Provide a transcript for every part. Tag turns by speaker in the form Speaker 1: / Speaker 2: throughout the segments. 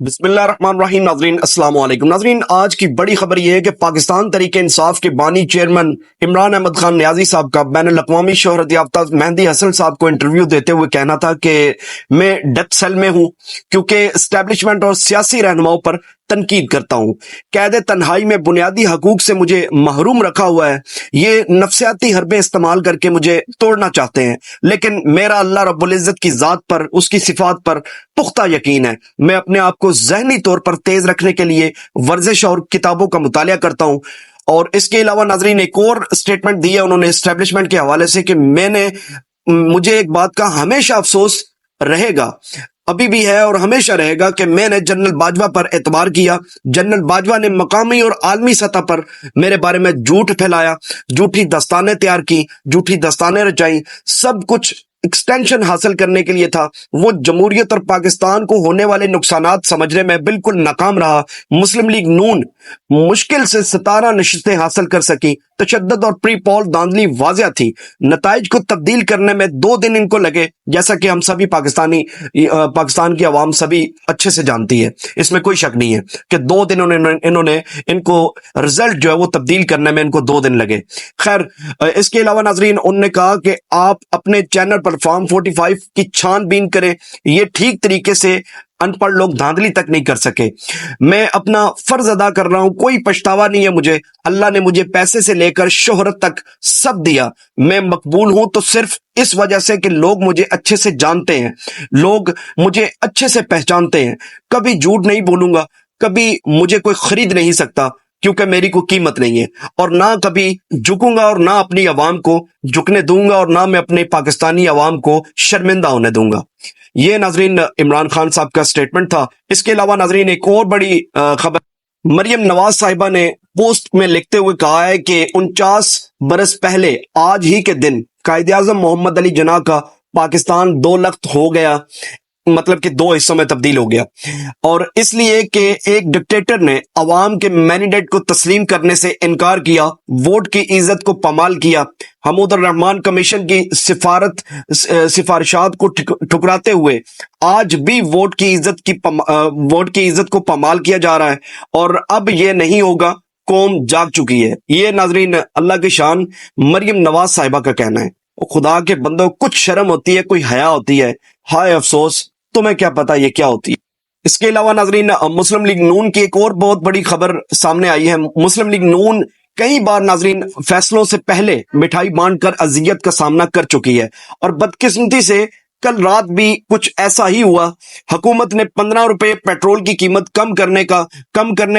Speaker 1: بسم اللہ الرحمن الرحیم. ناظرین السلام علیکم. ناظرین آج کی بڑی خبر یہ ہے کہ پاکستان تحریک انصاف کے بانی چیئرمین عمران احمد خان نیازی صاحب کا بین الاقوامی شہرت یافتہ مہدی حسن صاحب کو انٹرویو دیتے ہوئے کہنا تھا کہ میں ڈیتھ سیل میں ہوں کیونکہ اسٹیبلشمنٹ اور سیاسی رہنماؤں پر تنقید کرتا ہوں. قید تنہائی میں بنیادی حقوق سے مجھے محروم رکھا ہوا ہے. یہ نفسیاتی حربے استعمال کر کے مجھے توڑنا چاہتے ہیں، لیکن میرا اللہ رب العزت کی ذات پر، اس کی صفات پر پختہ یقین ہے. میں اپنے آپ کو ذہنی طور پر تیز رکھنے کے لیے ورزش اور کتابوں کا مطالعہ کرتا ہوں. اور اس کے علاوہ ناظرین ایک اور سٹیٹمنٹ دی ہے انہوں نے اسٹیبلشمنٹ کے حوالے سے کہ مجھے ایک بات کا ہمیشہ افسوس رہے گا، ابھی بھی ہے اور ہمیشہ رہے گا، کہ میں نے جنرل باجوہ پر اعتبار کیا. جنرل باجوہ نے مقامی اور عالمی سطح پر میرے بارے میں جھوٹ پھیلایا، جھوٹی داستانیں تیار کی، جھوٹی داستانیں رچائیں. سب کچھ ایکسٹینشن حاصل کرنے کے لیے تھا. وہ جمہوریت اور پاکستان کو ہونے والے نقصانات سمجھنے میں بالکل ناکام رہا. مسلم لیگ نون مشکل سے 17 نشستیں حاصل کر سکی. تشدد اور پری پول دھاندلی واضح تھی. نتائج کو تبدیل کرنے میں 2 دن ان کو لگے، جیسا کہ ہم سبھی پاکستان کی عوام سبھی اچھے سے جانتی ہے. اس میں کوئی شک نہیں ہے کہ 2 دن انہوں نے ان کو رزلٹ جو ہے وہ تبدیل کرنے میں ان کو 2 دن لگے. خیر، اس کے علاوہ ناظرین انہوں نے کہا کہ آپ اپنے چینل پر فارم 45 کی چھان بین کریں. یہ ٹھیک طریقے سے ان پڑھ لوگ دھاندلی تک نہیں کر سکے. میں اپنا فرض ادا کر رہا ہوں، کوئی پچھتاوا نہیں ہے مجھے. اللہ نے مجھے پیسے سے لے کر شہرت تک سب دیا. میں مقبول ہوں تو صرف اس وجہ سے کہ لوگ مجھے اچھے سے جانتے ہیں، لوگ مجھے اچھے سے پہچانتے ہیں. کبھی جھوٹ نہیں بولوں گا، کبھی مجھے کوئی خرید نہیں سکتا کیونکہ میری کوئی قیمت نہیں ہے، اور نہ کبھی جھکوں گا اور نہ اپنی عوام کو جھکنے دوں گا، اور نہ میں اپنے پاکستانی عوام کو شرمندہ ہونے دوں گا. یہ ناظرین عمران خان صاحب کا سٹیٹمنٹ تھا. اس کے علاوہ ناظرین ایک اور بڑی خبر، مریم نواز صاحبہ نے پوسٹ میں لکھتے ہوئے کہا ہے کہ 49 برس پہلے آج ہی کے دن قائد اعظم محمد علی جناح کا پاکستان 2 لخت ہو گیا، مطلب کہ 2 حصوں میں تبدیل ہو گیا. اور اس لیے کہ ایک ڈکٹیٹر نے عوام کے مینڈیٹ کو تسلیم کرنے سے انکار کیا، ووٹ کی عزت کو پامال کیا. حمود الرحمان کمیشن کی سفارشات کو ٹھکراتے ہوئے آج بھی ووٹ کی عزت کو پامال کیا جا رہا ہے. اور اب یہ نہیں ہوگا، قوم جاگ چکی ہے. یہ ناظرین اللہ کی شان مریم نواز صاحبہ کا کہنا ہے. خدا کے بندوں، کچھ شرم ہوتی ہے، کوئی حیا ہوتی ہے. ہائے افسوس، تمہیں کیا پتا یہ کیا ہوتی ہے. اس کے علاوہ ناظرین مسلم لیگ نون کی ایک اور بہت بڑی خبر سامنے آئی ہے. مسلم لیگ نون کئی بار ناظرین فیصلوں سے پہلے مٹھائی بانٹ کر اذیت کا سامنا کر چکی ہے، اور بدقسمتی سے کل رات بھی کچھ ایسا ہی ہوا. حکومت نے 15 روپے پیٹرول کی قیمت کم کرنے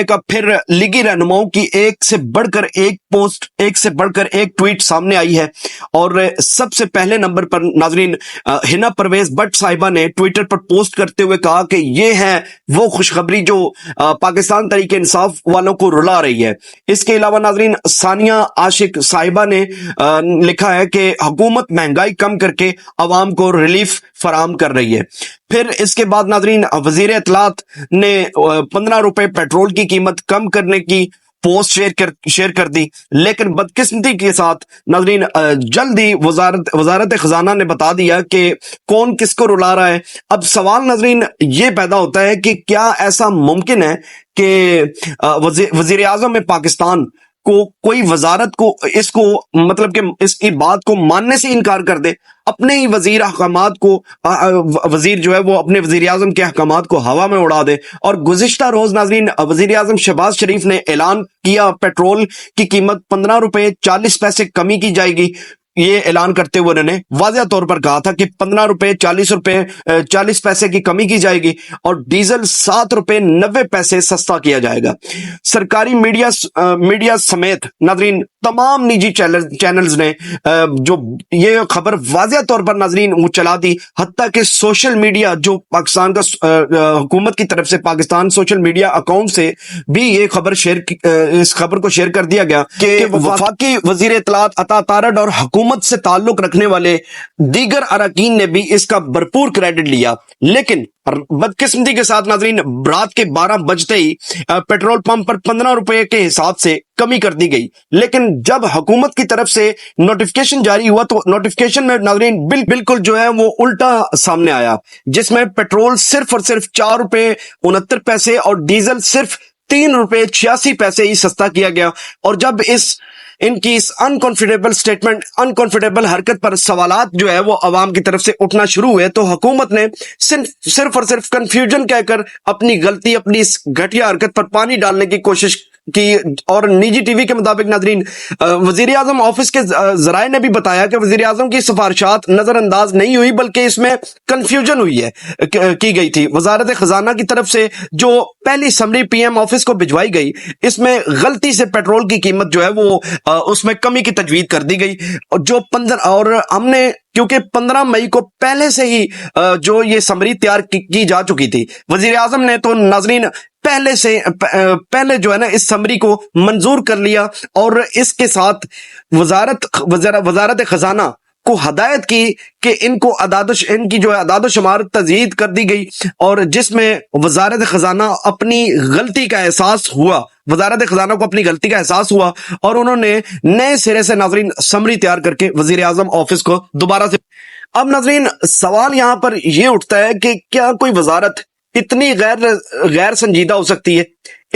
Speaker 1: کا پھر لیگی رہنماؤں کی ایک سے بڑھ کر ایک پوسٹ، ایک سے بڑھ کر ایک ٹویٹ سامنے آئی ہے. اور سب سے پہلے نمبر پر ناظرین ہنا پرویز بٹ صاحبہ نے ٹویٹر پر پوسٹ کرتے ہوئے کہا کہ یہ ہے وہ خوشخبری جو پاکستان تحریک انصاف والوں کو رلا رہی ہے. اس کے علاوہ ناظرین ثانیہ عاشق صاحبہ نے لکھا ہے کہ حکومت مہنگائی کم کر کے عوام کو ریلیف فراہم کر رہی ہے. پھر اس کے بعد ناظرین وزیر اطلاعات نے 15 روپے پیٹرول کی قیمت کم کرنے کی پوسٹ شیئر کر دی، لیکن بدقسمتی کے ساتھ ناظرین جلد ہی وزارت خزانہ نے بتا دیا کہ کون کس کو رلا رہا ہے. اب سوال ناظرین یہ پیدا ہوتا ہے کہ کیا ایسا ممکن ہے کہ وزیر اعظم پاکستان کو کوئی وزارت کو مطلب کہ اس کی بات کو ماننے سے انکار کر دے، اپنے ہی وزیر جو ہے وہ اپنے وزیر اعظم کے احکامات کو ہوا میں اڑا دے. اور گزشتہ روز ناظرین وزیر اعظم شہباز شریف نے اعلان کیا پیٹرول کی قیمت 15 روپے 40 پیسے کمی کی جائے گی. یہ اعلان کرتے ہوئے انہوں نے واضح طور پر کہا تھا کہ 15 روپے 40 پیسے کی کمی کی جائے گی، اور ڈیزل 7 روپے 90 پیسے سستا کیا جائے گا. سرکاری میڈیا سمیت ناظرین تمام نجی چینلز نے جو یہ خبر واضح طور پر ناظرین وہ چلا دی، حتیٰ کہ سوشل میڈیا جو پاکستان کا حکومت کی طرف سے پاکستان سوشل میڈیا اکاؤنٹ سے بھی یہ خبر اس خبر کو شیئر کر دیا گیا کہ وفاقی وزیر اطلاعات عطا تارڑ اور حکومت حکومت سے تعلق رکھنے والے دیگر اراکین نے بھی اس کا بھرپور کریڈٹ لیا، لیکن بدقسمتی کے ساتھ ناظرین رات کے 12 بجتے ہی پیٹرول پمپ پر 15 روپے کے حساب سے کمی کر دی گئی۔ لیکن جب حکومت کی طرف سے نوٹیفیکیشن جاری ہوا تو نوٹیفیکیشن میں ناظرین بالکل جو ہے وہ الٹا سامنے آیا، جس میں پیٹرول صرف اور صرف 4 روپے 69 پیسے اور ڈیزل صرف 3 روپے 86 پیسے ہی سستا کیا گیا۔ اور جب ان کی اس انکانفیڈیبل حرکت پر سوالات جو ہے وہ عوام کی طرف سے اٹھنا شروع ہوئے تو حکومت نے صرف اور صرف کنفیوژن کہہ کر اپنی غلطی، اپنی اس گھٹیا حرکت پر پانی ڈالنے کی کوشش کی۔ اور نجی ٹی وی کے مطابق ناظرین وزیر اعظم آفس کے ذرائع نے بھی بتایا کہ وزیر اعظم کی سفارشات نظر انداز نہیں ہوئی بلکہ اس میں کنفیوژن ہوئی ہے کی گئی تھی۔ وزارت خزانہ کی طرف سے جو پہلی سمری پی ایم آفس کو بھجوائی گئی، اس میں غلطی سے پیٹرول کی قیمت جو ہے وہ اس میں کمی کی تجویز کر دی گئی، جو 15 اور ہم نے کیونکہ 15 مئی کو پہلے سے ہی جو یہ سمری تیار کی جا چکی تھی، وزیر اعظم نے تو ناظرین پہلے جو ہے نا اس سمری کو منظور کر لیا اور اس کے ساتھ وزارت خزانہ کو ہدایت کی کہ ان کی جو ہے اعداد و شمار تزیید کر دی گئی، اور جس میں وزارت خزانہ اپنی غلطی کا احساس ہوا، وزارت خزانہ کو اپنی غلطی کا احساس ہوا اور انہوں نے نئے سرے سے ناظرین سمری تیار کر کے وزیر اعظم آفس کو دوبارہ سے۔ اب ناظرین سوال یہاں پر یہ اٹھتا ہے کہ کیا کوئی وزارت اتنی غیر سنجیدہ ہو سکتی ہے،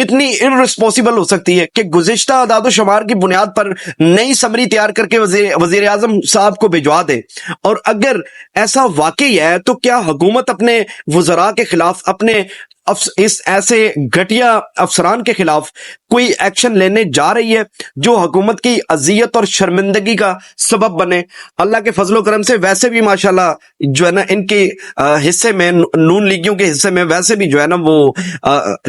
Speaker 1: اتنی ارسپونسیبل ہو سکتی ہے کہ گزشتہ اعداد و شمار کی بنیاد پر نئی سمری تیار کر کے وزیر اعظم صاحب کو بھجوا دے؟ اور اگر ایسا واقعی ہے تو کیا حکومت اپنے وزراء کے خلاف، اپنے اس ایسے گھٹیا افسران کے خلاف کوئی ایکشن لینے جا رہی ہے جو حکومت کی اذیت اور شرمندگی کا سبب بنے؟ اللہ کے فضل و کرم سے ویسے بھی ماشاءاللہ جو ہے نا ان کے حصے میں، نون لیگیوں کے حصے میں ویسے بھی جو ہے نا وہ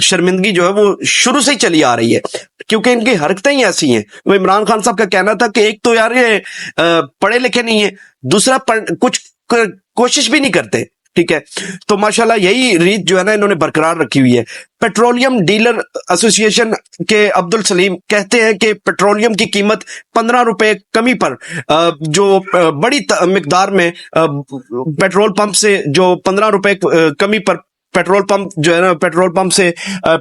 Speaker 1: شرمندگی جو ہے وہ شروع سے ہی چلی آ رہی ہے، کیونکہ ان کی حرکتیں ہی ایسی ہیں۔ وہ عمران خان صاحب کا کہنا تھا کہ ایک تو یار یہ پڑھے لکھے نہیں ہیں، دوسرا کچھ کوشش بھی نہیں کرتے، ٹھیک ہے؟ تو ماشاءاللہ یہی ریت جو ہے نا انہوں نے برقرار رکھی ہوئی ہے۔ پیٹرولیم ڈیلر ایسوسی ایشن کے عبدالسلیم کہتے ہیں کہ پیٹرولیم کی قیمت 15 روپے کمی پر جو بڑی مقدار میں پیٹرول پمپ سے جو 15 روپے کمی پر پیٹرول پمپ جو ہے نا پیٹرول پمپ سے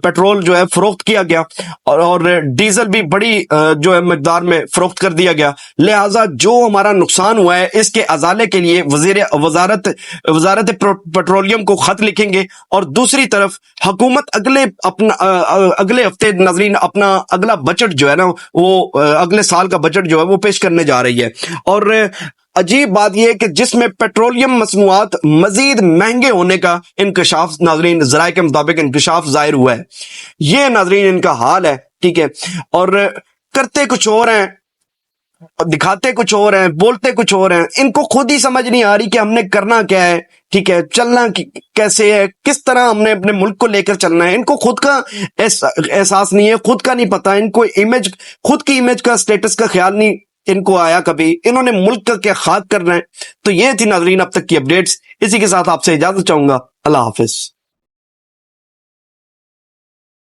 Speaker 1: پیٹرول جو ہے فروخت کیا گیا اور ڈیزل بھی بڑی جو ہے مقدار میں فروخت کر دیا گیا، لہٰذا جو ہمارا نقصان ہوا ہے اس کے ازالے کے لیے وزارت پیٹرولیم کو خط لکھیں گے، اور دوسری طرف حکومت اگلے ہفتے ناظرین اپنا اگلا بجٹ جو ہے نا وہ اگلے سال کا بجٹ جو ہے وہ پیش کرنے جا رہی ہے۔ اور عجیب بات یہ ہے کہ جس میں پیٹرولیم مصنوعات مزید مہنگے ہونے کا انکشاف ناظرین ذرائع کے مطابق انکشاف ظاہر ہوا ہے۔ یہ ناظرین ان کا حال ہے، ٹھیک ہے؟ اور کرتے کچھ اور ہیں، دکھاتے کچھ اور ہیں، بولتے کچھ اور ہیں، ان کو خود ہی سمجھ نہیں آ رہی کہ ہم نے کرنا کیا ہے، ٹھیک ہے؟ چلنا کیسے ہے، کس طرح ہم نے اپنے ملک کو لے کر چلنا ہے۔ ان کو خود کا احساس نہیں ہے، خود کا نہیں پتا، ان کو خود کی امیج کا، سٹیٹس کا خیال نہیں ان کو آیا کبھی، انہوں نے ملک کا کیا خاک کرنا ہے۔ تو یہ تھی ناظرین اب تک کی اپڈیٹس، اسی کے ساتھ آپ سے اجازت چاہوں گا، اللہ حافظ۔